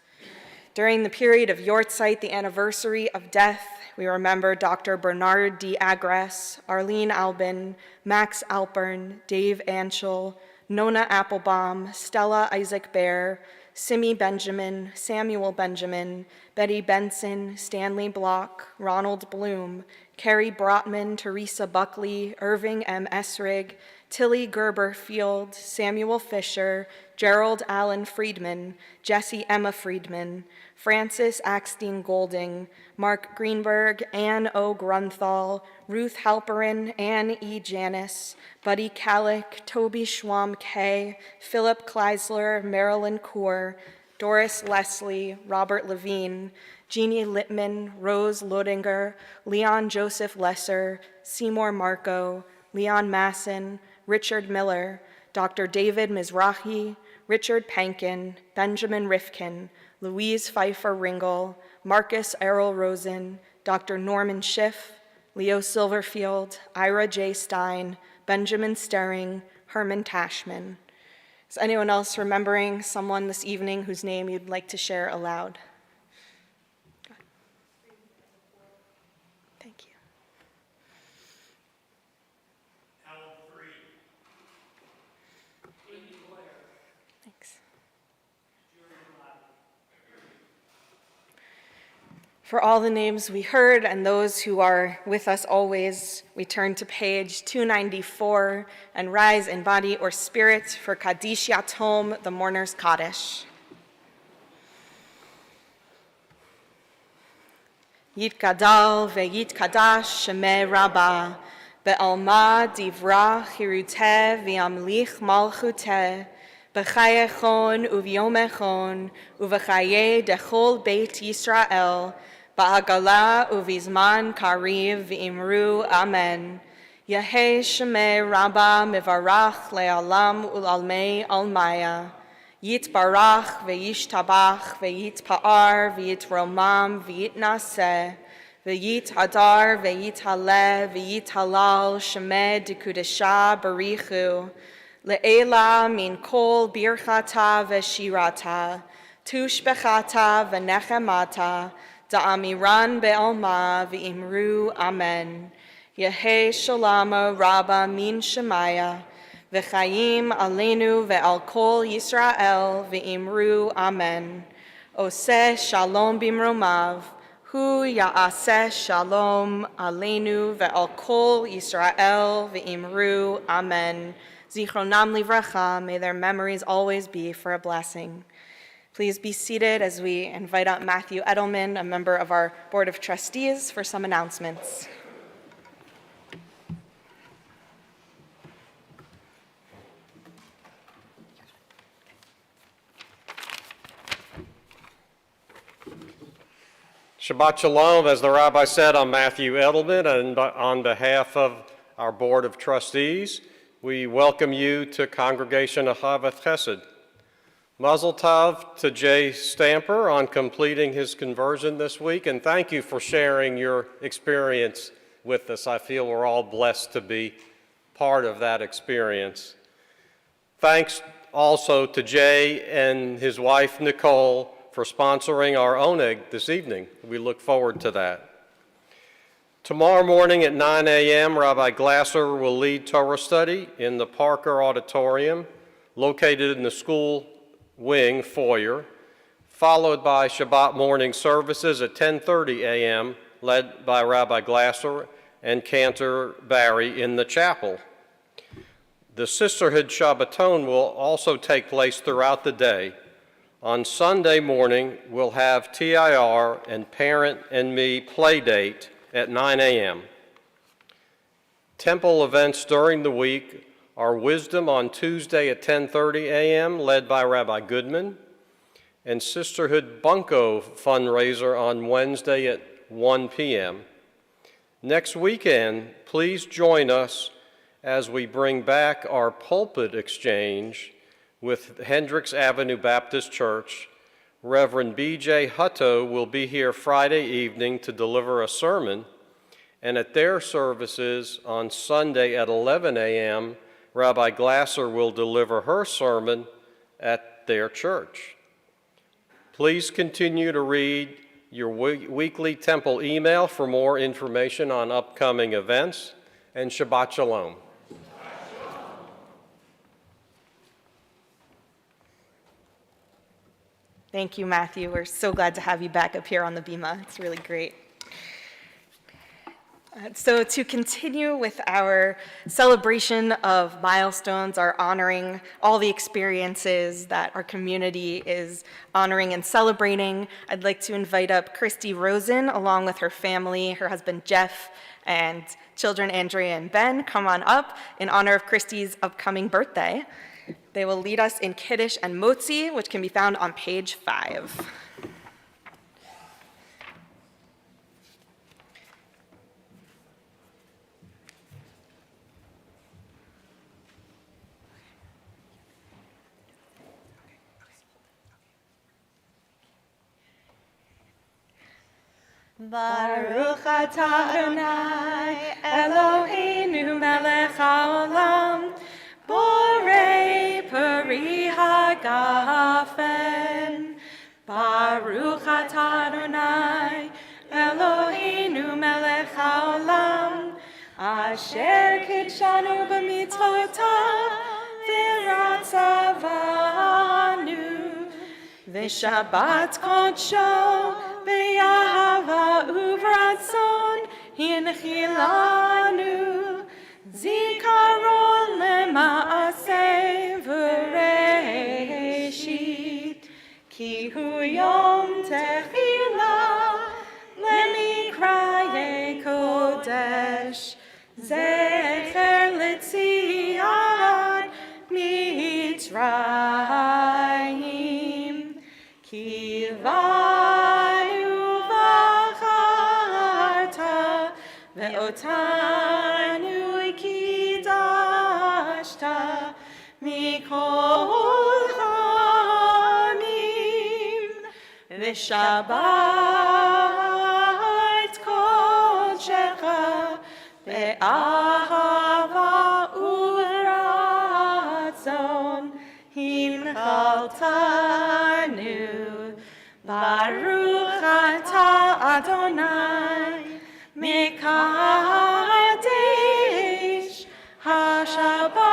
During the period of Yortzeit, the anniversary of death, we remember Dr. Bernard D. Agres, Arlene Albin, Max Alpern, Dave Anschel, Nona Applebaum, Stella Isaac Bear, Simi Benjamin, Samuel Benjamin, Betty Benson, Stanley Block, Ronald Bloom, Carrie Brotman, Teresa Buckley, Irving M. Esrig, Tilly Gerber Field, Samuel Fisher, Gerald Allen Friedman, Jesse Emma Friedman, Francis Axtine Golding, Mark Greenberg, Ann O. Grunthal, Ruth Halperin, Ann E. Janis, Buddy Kallick, Toby Schwam Kay, Philip Kleisler, Marilyn Kaur, Doris Leslie, Robert Levine, Jeannie Littman, Rose Lodinger, Leon Joseph Lesser, Seymour Marco, Leon Masson, Richard Miller, Dr. David Mizrahi, Richard Pankin, Benjamin Rifkin, Louise Pfeiffer Ringel, Marcus Errol Rosen, Dr. Norman Schiff, Leo Silverfield, Ira J. Stein, Benjamin Sterring, Herman Tashman. Is anyone else remembering someone this evening whose name you'd like to share aloud? Thank you. Thanks. For all the names we heard and those who are with us always, we turn to page 294 and rise in body or spirit for Kaddish Yatom, the mourner's Kaddish. Yitgadal ve'yitkadash shemeh Rabbah, be'alma divra chiruteh v'yamlich malchuteh, b'chayechon u'v'yomechon u'v'chaye dechol beit Yisrael, ba'agala u'vizman kariv v'imru amen. Yehei shemeh Rabbah mivarach le'alam u'lalmei almaya. Yitbarach ve'yishtabach ve'yitpa'ar ve'yitromam ve'yitnaseh ve'yithadar ve'yithaleh ve'yithalal shemeh dekudesha barichu le'ela min kol birchata ve'shirata tushbechata ve'nechemata da'amiran be'alma ve'imru amen. Yehei shalama Rabbah min shemaya V'chayim aleinu ve'al kol Yisrael ve'imru amen. Oseh shalom bimromav, Hu ya'aseh shalom aleinu ve'al kol Yisrael ve'imru. Amen. Zichronam livracha. May their memories always be for a blessing. Please be seated as we invite up Matthew Edelman, a member of our Board of Trustees, for some announcements. Shabbat Shalom. As the rabbi said, I'm Matthew Edelman, and on behalf of our Board of Trustees, we welcome you to Congregation Ahavat Chesed. Mazel Tov to Jay Stamper on completing his conversion this week, and thank you for sharing your experience with us. I feel we're all blessed to be part of that experience. Thanks also to Jay and his wife Nicole for sponsoring our oneg this evening. We look forward to that. Tomorrow morning at 9 a.m., Rabbi Glasser will lead Torah study in the Parker Auditorium, located in the school wing foyer, followed by Shabbat morning services at 10:30 a.m., led by Rabbi Glasser and Cantor Barry in the chapel. The Sisterhood Shabbaton will also take place throughout the day. On Sunday morning, we'll have TIR and Parent and Me play date at 9 a.m. Temple events during the week are Wisdom on Tuesday at 10:30 a.m., led by Rabbi Goodman, and Sisterhood Bunko fundraiser on Wednesday at 1 p.m. Next weekend, please join us as we bring back our pulpit exchange with Hendricks Avenue Baptist Church. Reverend B.J. Hutto will be here Friday evening to deliver a sermon, and at their services on Sunday at 11 a.m., Rabbi Glasser will deliver her sermon at their church. Please continue to read your weekly temple email for more information on upcoming events, and Shabbat Shalom. Thank you, Matthew. We're so glad to have you back up here on the Bima. It's really great. So to continue with our celebration of milestones, our honoring all the experiences that our community is honoring and celebrating, I'd like to invite up Christy Rosen along with her family, her husband Jeff, and children Andrea and Ben. Come on up in honor of Christy's upcoming birthday. They will lead us in Kiddush and Motzi, which can be found on page 5. Baruch atah Adonai Eloheinu melech haolam borei peri hagafen. Baruch atah Adonai Eloheinu melech haolam asher kidshanu b'mitzvotav v'ratzavanu v'shabbat kodsho Be'ahava uvratzon hinchilanu zikaron lema'aseh v'reishit ki hu yom techilah lemikraye kodesh zecher letziat mitzrayim kivanu Ve'otanu kidashta mikol hamim v'shabbat kodshecha be'ahava uratzon hinchaltanu Baruch atah Adonai Mekadesh HaShabbat.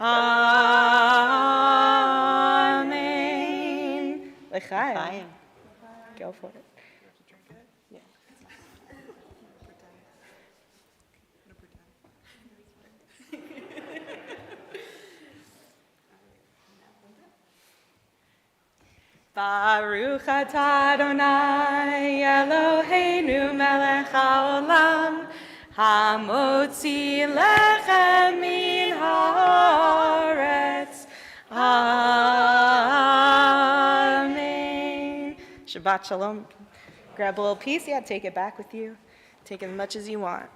Amen. L'chaim. Go for it. Yeah. Baruch atah Adonai Eloheinu melech haolam hamotzi lechem min haaretz. Amen. Shabbat shalom. Grab a little piece. Yeah, take it back with you. Take as much as you want.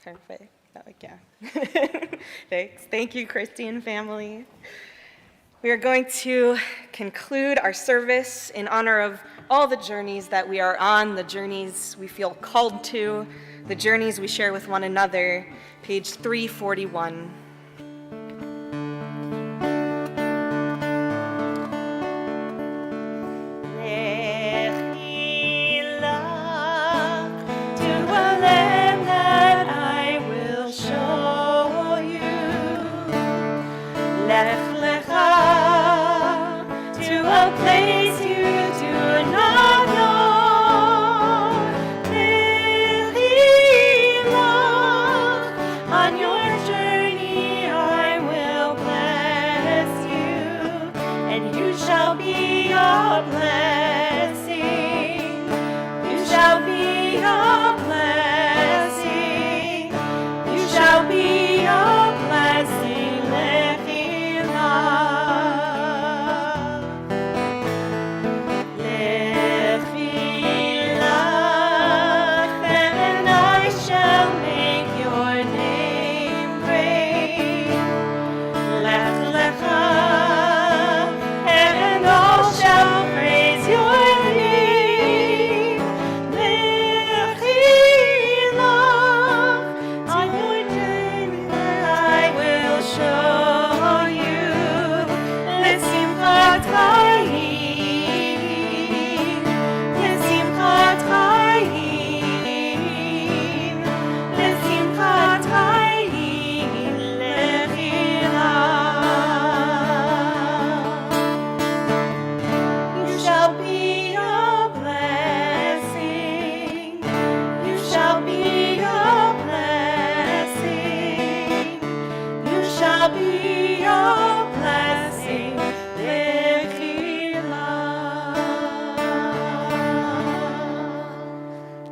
Perfect. That we can. Thanks. Thank you, Christine family. We are going to conclude our service in honor of all the journeys that we are on, the journeys we feel called to, the journeys we share with one another. Page 341.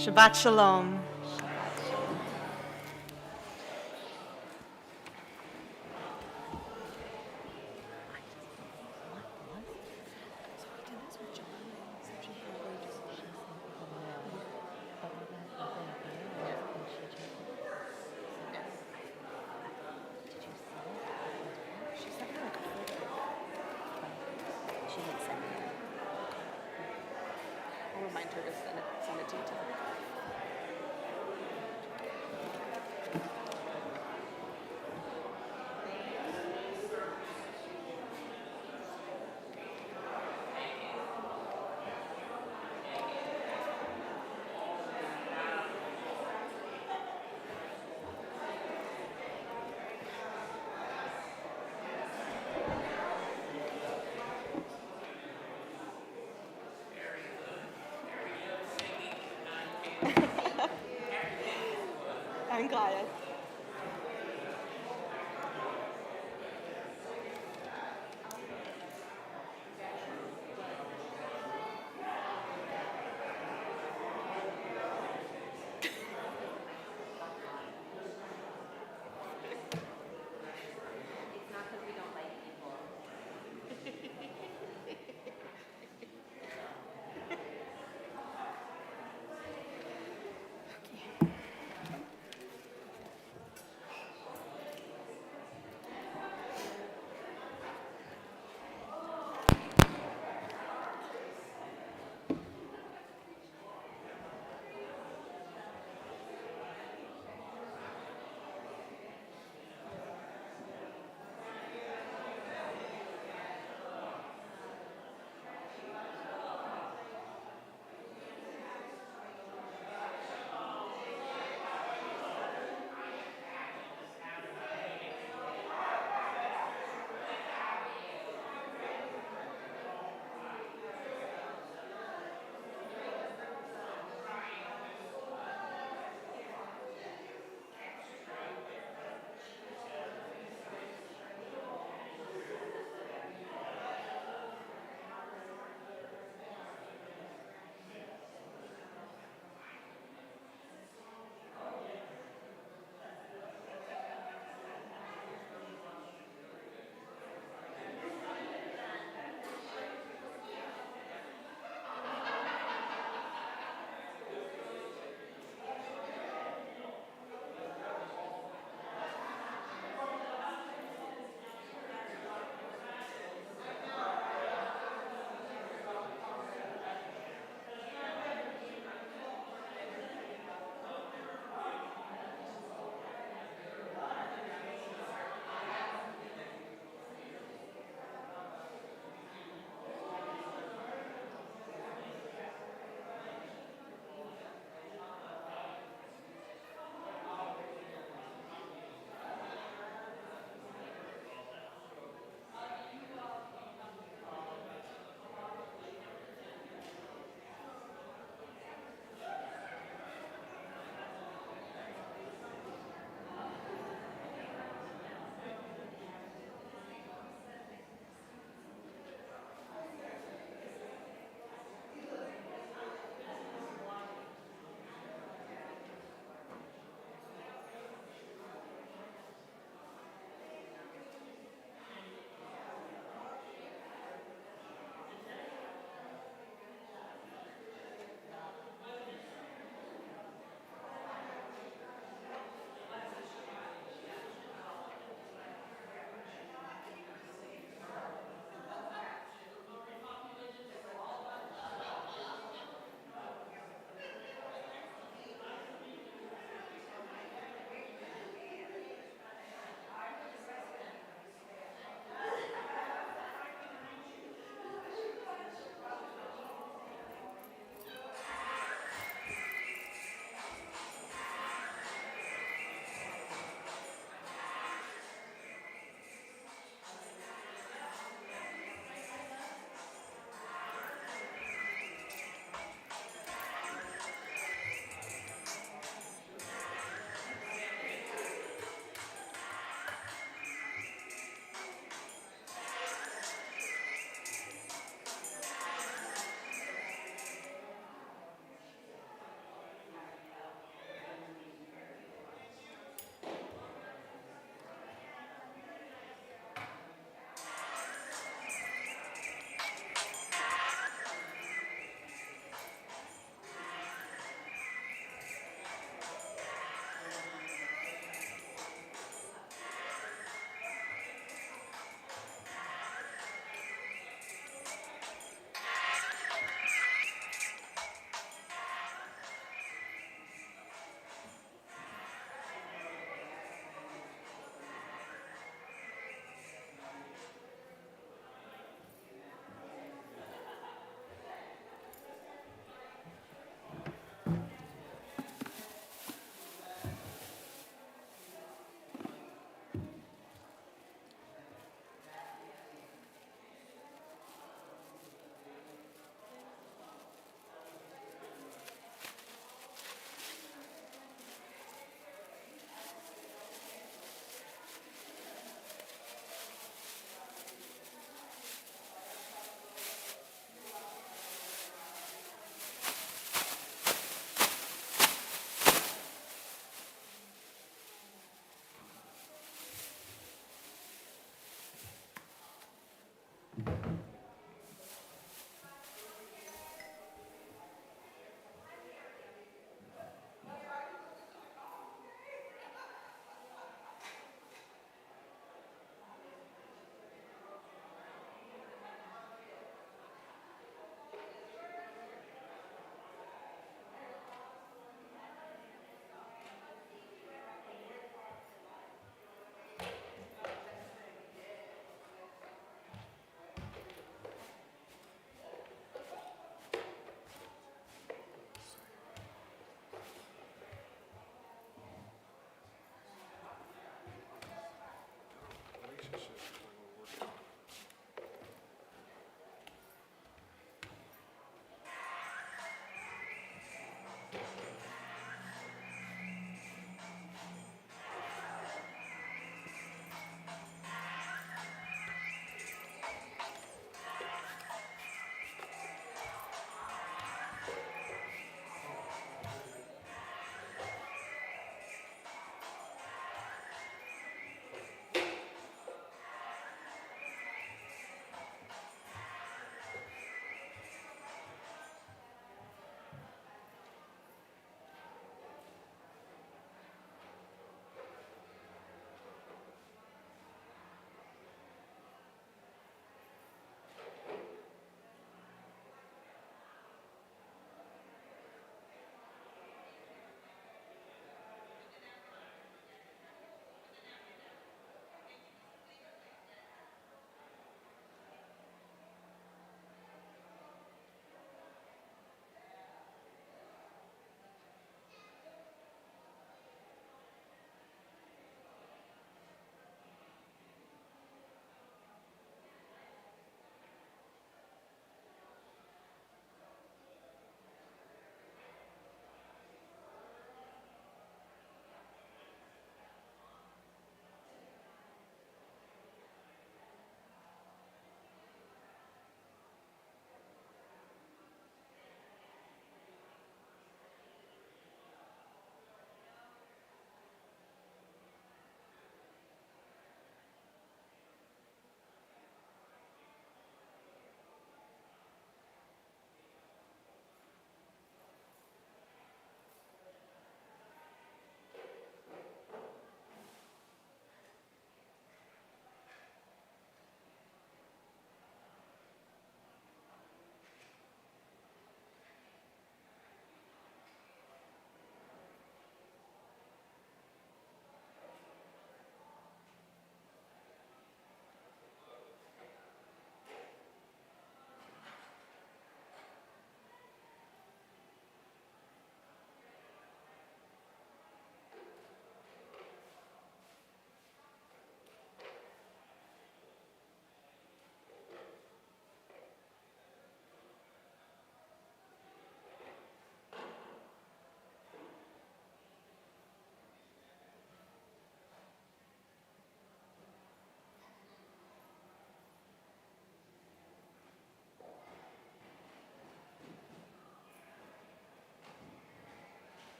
Shabbat shalom. I'll remind her to send it to you too.